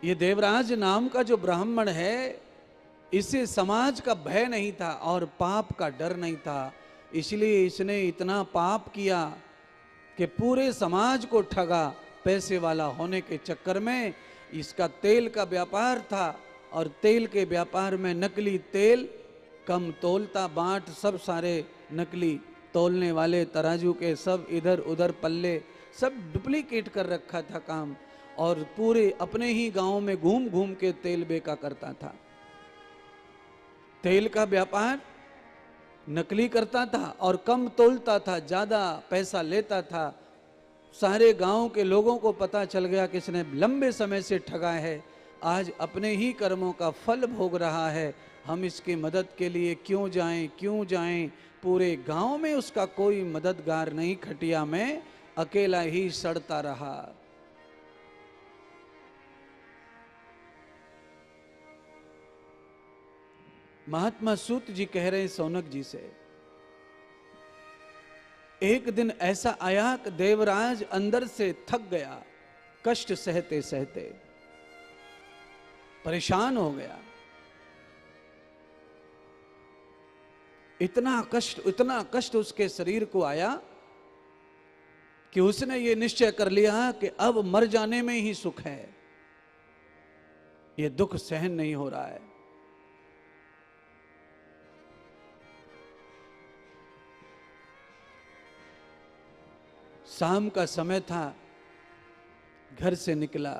ये देवराज नाम का जो ब्राह्मण है, इसे समाज का भय नहीं था और पाप का डर नहीं था, इसलिए इसने इतना पाप किया कि पूरे समाज को ठगा। पैसे वाला होने के चक्कर में इसका तेल का व्यापार था और तेल के व्यापार में नकली तेल कम तोलता, बांट सब सारे नकली तोलने वाले तराजू के सब इधर उधर पल्ले सब डुप्लीकेट कर रखा था काम, और पूरे अपने ही गांव में घूम घूम के तेल बेचा करता था। तेल का व्यापार नकली करता था और कम तोलता था, ज्यादा पैसा लेता था। सारे गांव के लोगों को पता चल गया कि इसने लंबे समय से ठगा है, आज अपने ही कर्मों का फल भोग रहा है, हम इसकी मदद के लिए क्यों जाएं। पूरे गांव में उसका कोई मददगार नहीं, खटिया में अकेला ही सड़ता रहा। महात्मा सूत जी कह रहे हैं सौनक जी से, एक दिन ऐसा आया कि देवराज अंदर से थक गया, कष्ट सहते सहते परेशान हो गया। इतना कष्ट उसके शरीर को आया कि उसने ये निश्चय कर लिया कि अब मर जाने में ही सुख है, ये दुख सहन नहीं हो रहा है। शाम का समय था, घर से निकला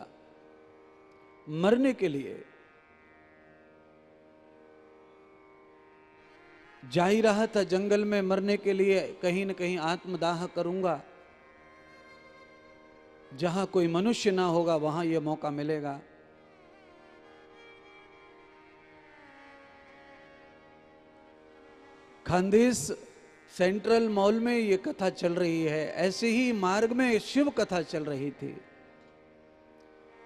मरने के लिए। जा ही रहा था जंगल में मरने के लिए, कहीं न कहीं आत्मदाह करूंगा, जहां कोई मनुष्य ना होगा वहां यह मौका मिलेगा। खानदेश सेंट्रल मॉल में ये कथा चल रही है। ऐसे ही मार्ग में शिव कथा चल रही थी।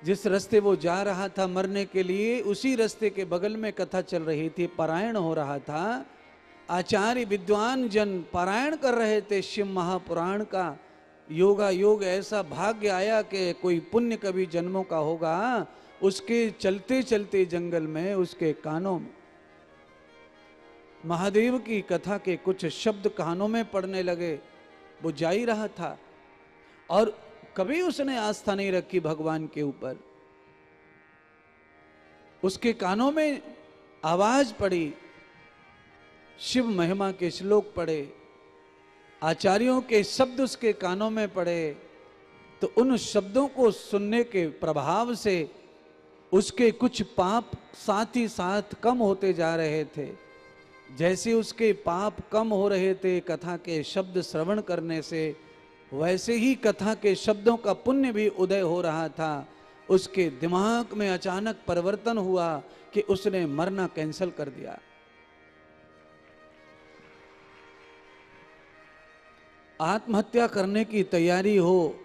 जिस रास्ते वो जा रहा था मरने के लिए, उसी रास्ते के बगल में कथा चल रही थी, पारायण हो रहा था। आचार्य विद्वान जन पारायण कर रहे थे शिव महापुराण का। योगा योग ऐसा भाग्य आया कि कोई पुण्य कभी जन्मों का होगा, उसके चलते चलते जंगल में उसके कानों में महादेव की कथा के कुछ शब्द कानों में पड़ने लगे। वो जा ही रहा था और कभी उसने आस्था नहीं रखी भगवान के ऊपर। उसके कानों में आवाज पड़ी, शिव महिमा के श्लोक पड़े, आचार्यों के शब्द उसके कानों में पड़े। तो उन शब्दों को सुनने के प्रभाव से उसके कुछ पाप साथ ही साथ कम होते जा रहे थे। जैसे उसके पाप कम हो रहे थे कथा के शब्द श्रवण करने से, वैसे ही कथा के शब्दों का पुण्य भी उदय हो रहा था। उसके दिमाग में अचानक परिवर्तन हुआ कि उसने मरना कैंसिल कर दिया। आत्महत्या करने की तैयारी हो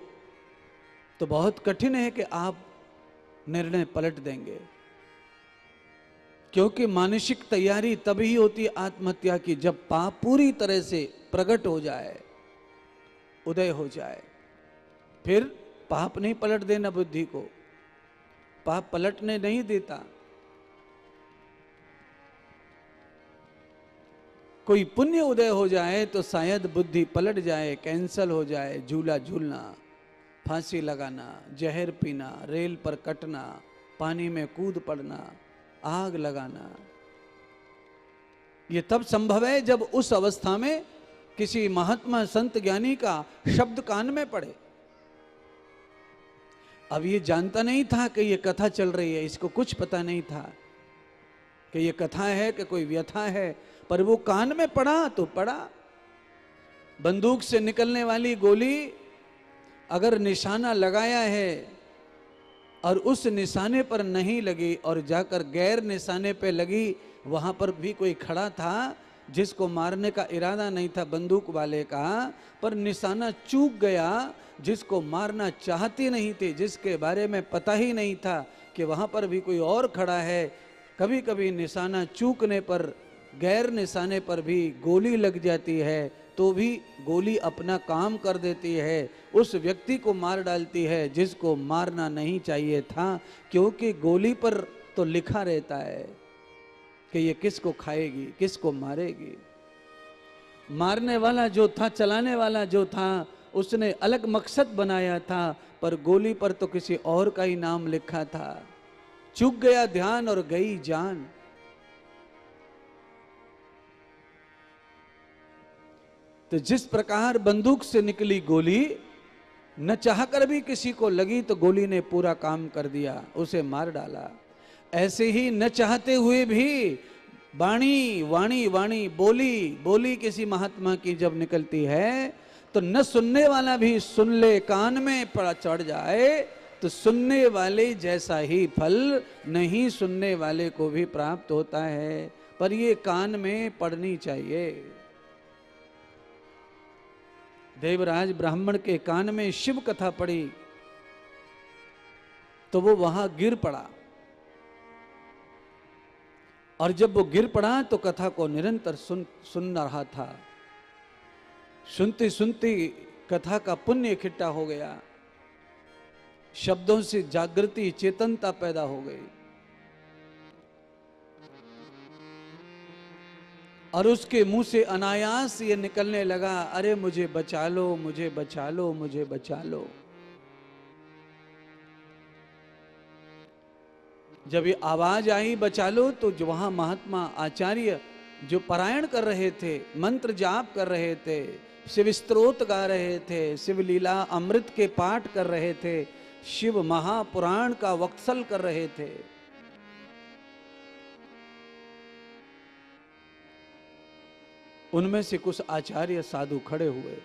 तो बहुत कठिन है कि आप निर्णय पलट देंगे, क्योंकि मानसिक तैयारी तभी होती है आत्महत्या की जब पाप पूरी तरह से प्रकट हो जाए, उदय हो जाए। फिर पाप नहीं पलट देना बुद्धि को, पाप पलटने नहीं देता। कोई पुण्य उदय हो जाए तो शायद बुद्धि पलट जाए, कैंसल हो जाए। झूला झूलना, फांसी लगाना, जहर पीना, रेल पर कटना, पानी में कूद पड़ना, आग लगाना, ये तब संभव है जब उस अवस्था में किसी महात्मा संत ज्ञानी का शब्द कान में पड़े। अब ये जानता नहीं था कि ये कथा चल रही है, इसको कुछ पता नहीं था कि ये कथा है कि कोई व्यथा है, पर वो कान में पड़ा तो पड़ा। बंदूक से निकलने वाली गोली अगर निशाना लगाया है और उस निशाने पर नहीं लगी और जाकर गैर निशाने पे लगी, वहां पर भी कोई खड़ा था जिसको मारने का इरादा नहीं था बंदूक वाले का, पर निशाना चूक गया। जिसको मारना चाहते नहीं थे, जिसके बारे में पता ही नहीं था कि वहां पर भी कोई और खड़ा है, कभी कभी निशाना चूकने पर गैर निशाने पर भी गोली लग जाती है तो भी गोली अपना काम कर देती है, उस व्यक्ति को मार डालती है जिसको मारना नहीं चाहिए था, क्योंकि गोली पर तो लिखा रहता है कि ये किसको खाएगी, किसको मारेगी। मारने वाला जो था, चलाने वाला जो था, उसने अलग मकसद बनाया था, पर गोली पर तो किसी और का ही नाम लिखा था। चूक गया ध्यान और गई जान। तो जिस प्रकार बंदूक से निकली गोली, न चाहकर भी किसी को लगी तो गोली ने पूरा काम कर दिया, उसे मार डाला। ऐसे ही न चाहते हुए भी वाणी वाणी वाणी बोली बोली किसी महात्मा की जब निकलती है तो न सुनने वाला भी सुन ले, कान में पड़ा चढ़ जाए तो सुनने वाले जैसा ही फल नहीं सुनने वाले को भी प्राप्त होता है, पर ये कान में पड़नी चाहिए। देवराज ब्राह्मण के कान में शिव कथा पड़ी तो वो वहां गिर पड़ा, और जब वो गिर पड़ा तो कथा को निरंतर सुन रहा था। सुनते सुनते कथा का पुण्य इकट्ठा हो गया, शब्दों से जागृति चेतनता पैदा हो गई, और उसके मुंह से अनायास ये निकलने लगा, अरे मुझे बचा लो, मुझे बचा लो, मुझे बचा लो। जब ये आवाज आई बचा लो, तो जो वहां महात्मा आचार्य जो पारायण कर रहे थे, मंत्र जाप कर रहे थे, शिव स्तोत्र गा रहे थे, शिव लीला अमृत के पाठ कर रहे थे, शिव महापुराण का वक्तसल कर रहे थे, उनमें से कुछ आचार्य साधु खड़े हुए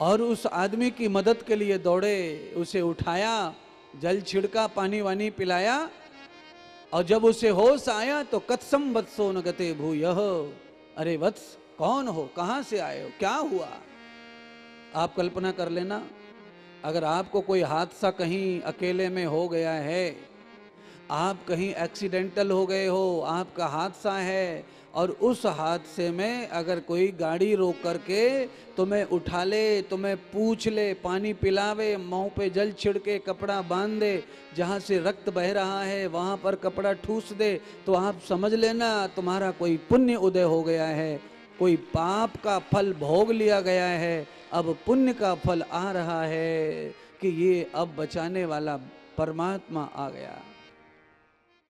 और उस आदमी की मदद के लिए दौड़े, उसे उठाया, जल छिड़का, पानी वानी पिलाया, और जब उसे होश आया तो कत्सम वत्सो न गते भूयः, अरे वत्स कौन हो, कहां से आए हो, क्या हुआ। आप कल्पना कर लेना, अगर आपको कोई हादसा कहीं अकेले में हो गया है, आप कहीं एक्सीडेंटल हो गए हो, आपका हादसा है, और उस हादसे में अगर कोई गाड़ी रोक करके तुम्हें उठा ले, तुम्हें पूछ ले, पानी पिलावे, मुंह पे जल छिड़के, कपड़ा बांध दे, जहाँ से रक्त बह रहा है वहाँ पर कपड़ा ठूस दे, तो आप समझ लेना तुम्हारा कोई पुण्य उदय हो गया है, कोई पाप का फल भोग लिया गया है, अब पुण्य का फल आ रहा है कि ये अब बचाने वाला परमात्मा आ गया।